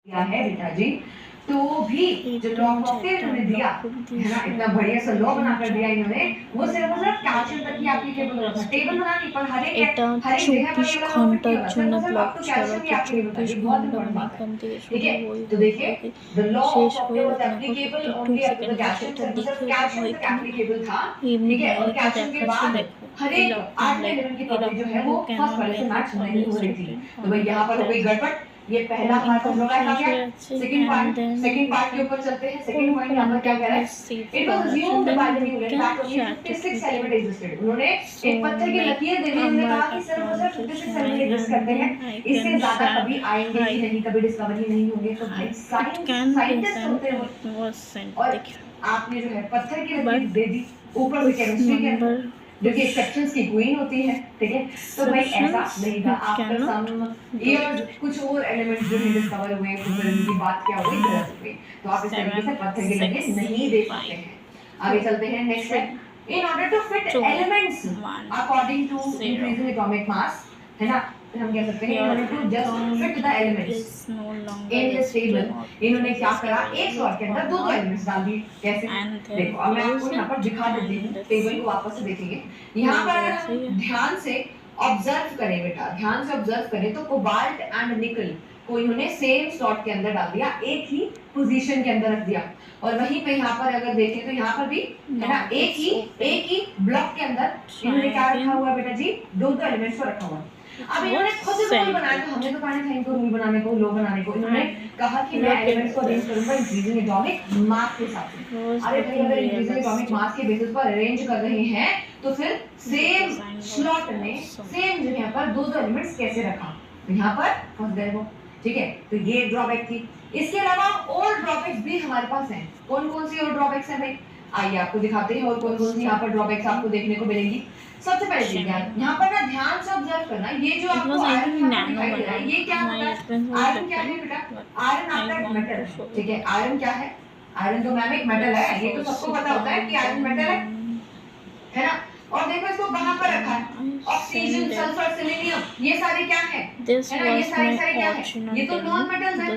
किया है बेटा जी, तो भी जो लॉ ऑफ कॉकटेल इन्होंने दिया है ना, इतना बढ़िया सा लॉ बना कर दिया इन्होंने, वो सिर्फ और सिर्फ कैल्शियम तक ही एप्लीकेबल होता है। टेबल बनानी पर हर एक এটা जगह पर ২৪ ये वाला लॉ फिट ঘন্টার नहीं होगा, জন্য सिर्फ और सिर्फ ব্লক आपको ছিল। कैल्शियम তো ही एप्लीकेबल होता है। ২৪ ये बहुत ঘন্টা इंपॉर्टेंट আমি बात है। এখান থেকে ठीक শুরু है, হই तो হই देखिए হই द लॉ ऑफ শেষ হয়ে कॉकटेल वाज দেখো applicable 52 only up to second the হচ্ছে। कैल्शियम, এটা सिर्फ और सिर्फ দেখে कैल्शियम হয় तक কিনা एप्लीकेबल था। এমনি ठीक है, और ডাইরেক্টলি कैल्शियम के দেখাচ্ছে। बाद দেখো हर एक এরকম 8वें লাইক लेवल की टॉपिक जो है এরকম वो কেন फर्स्ट वाले से লেখা मैच नहीं हो रही थी। স্টুডেন্ট तो भाई यहाँ पर हो गई गड़बड़। ये पहला কোনো पार्ट हम लोग ইনফরমেশন आ এসে गया। যাচ্ছে। Second and part then second part के দেখো ऊपर चलते हैं। কোনো सेकंड पॉइंट यहाँ पर পয়েন্ট क्या कह रहा है? सेव इट वाज করার assumed জন্য by the Newton দুটা that only চারটে 56 থেকে। Element existed। उन्होंने सो एक पत्थर की लाइक लकीर देने उन्होंने আমার कहा कि सिर्फ और सिर्फ अकाउंट 56 সময় एलिमेंट एग्जिस्ट एंड करते हैं, देन आई इससे कैन ज्यादा सेंड कभी आएंगे ही हाई नहीं, कभी डिस्कवर ही नहीं होंगे। तो भाई it can be scientist sent होते हैं and it was sent और देखिए। आपने जो है पत्थर की लकीर बट दे दी ऊपर से उस केमिस्ट्री के अंदर, नंबर जो कि एक्सेप्शंस की क्वीन होती है। ठीक है, तो भाई ऐसा exceptions नहीं था। you after cannot some do years it। कुछ और एलिमेंट्स जो है डिस्कवर हुए, तो फिर उनकी बात क्या हुई, गलत हो गई। तो आप इस तरीके से 7 पत्थर की लकीर 6 नहीं दे सकते 5 हैं। आगे चलते हैं। नेक्स्ट है, in order to fit 2 elements 1 according to 0 increasing atomic mass, है ना, फिर हम कह सकते हैं in your order to just fit the account elements is no longer in this table, active इन्होंने क्या or करा, एक स्लॉट के अंदर दो दो एलिमेंट्स डाल दिए। कैसे? and then देखो अब मैं आपको close यहाँ पर it दिखा देती हूँ, and टेबल को वापस से देखेंगे। यहाँ पर अगर सही हम है। ध्यान से ऑब्जर्व करें बेटा, ध्यान से ऑब्जर्व करें तो कोबाल्ट एंड निकल को इन्होंने सेम स्लॉट के अंदर डाल दिया, एक ही पोजीशन के अंदर रख दिया। और वहीं पे यहाँ पर अगर देखें तो यहाँ पर भी है ना, एक ही ब्लॉक के अंदर इन्होंने क्या रखा हुआ है बेटा जी, दो दो एलिमेंट्स को रखा हुआ है। अब इन्होंने खुद रूल बनाया, तो हमने तो कहा था इनको रूल बनाने को, लो बनाने को। इन्होंने कहा कि मैं एलिमेंट्स को अरेंज करूंगा इंक्रीजिंग एटॉमिक मास के हिसाब से। अरे भाई अगर इंक्रीजिंग एटॉमिक मास के बेसिस पर अरेंज कर रहे हैं तो फिर सेम स्लॉट में सेम जगह पर दो दो एलिमेंट्स कैसे रखा, तो यहाँ पर फंस गए वो। ठीक है, तो ये ड्रॉबैक थी। इसके अलावा और ड्रॉबैक्स भी हमारे पास हैं। कौन कौन सी और ड्रॉबैक्स हैं भाई, आइए आपको दिखाते हैं और कौन कौन सी यहाँ पर ड्रॉबैक्स आपको देखने को मिलेंगी। सबसे पहले चीज यहाँ पर ना ध्यान से ऑब्जर्व करना, ये जो आपको आयरन यहाँ पर दिखाई दे रहा है, ये क्या होता है? आयरन क्या है बेटा? आयरन आपका एक मेटल है। ठीक है, आयरन क्या है? आयरन तो मैम एक मेटल है, ये तो सबको पता होता है कि आयरन मेटल है ना। और देखो इसको कहाँ पर रखा है, ऑक्सीजन, सल्फर, सेलेनियम, ये सारे क्या है ना, ये सारे क्या है, ये तो नॉन मेटल्स है,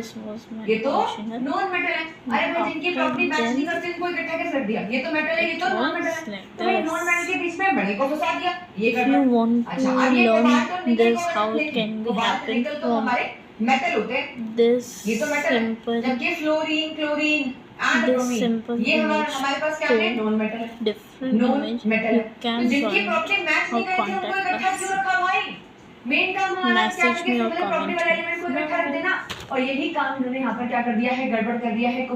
ये तो नॉन मेटल है। अरे भाई जिनकी प्रॉपर्टी मैच नहीं करती इनको इकट्ठा कैसे रख दिया, ये तो मेटल है, ये तो नॉन मेटल है। तो भाई नॉन मेटल के बीच में बड़े को फंसा दिया, ये कर you want अच्छा to अब ये learn कोबाल्ट और निकल this को how it लेंगे। can be कोबाल्ट happen निकल तो from हमारे मेटल होते हैं, this ये तो मेटल है, simple जबकि fluorine, chlorine and this bromine simple ये image हमारे पास क्या है, to नॉन मेटल है, different non image metal you है। तो can जिनकी solve प्रॉपर्टी मैच or नहीं करती उनको contact इकट्ठा क्यों रखा भाई? मेन काम हमारा क्या है message कि me or प्रॉपर्टी comment वाले me। एलिमेंट को इकट्ठा रख देना, और यही काम इन्होंने यहाँ पर क्या कर दिया है, गड़बड़ कर दिया है।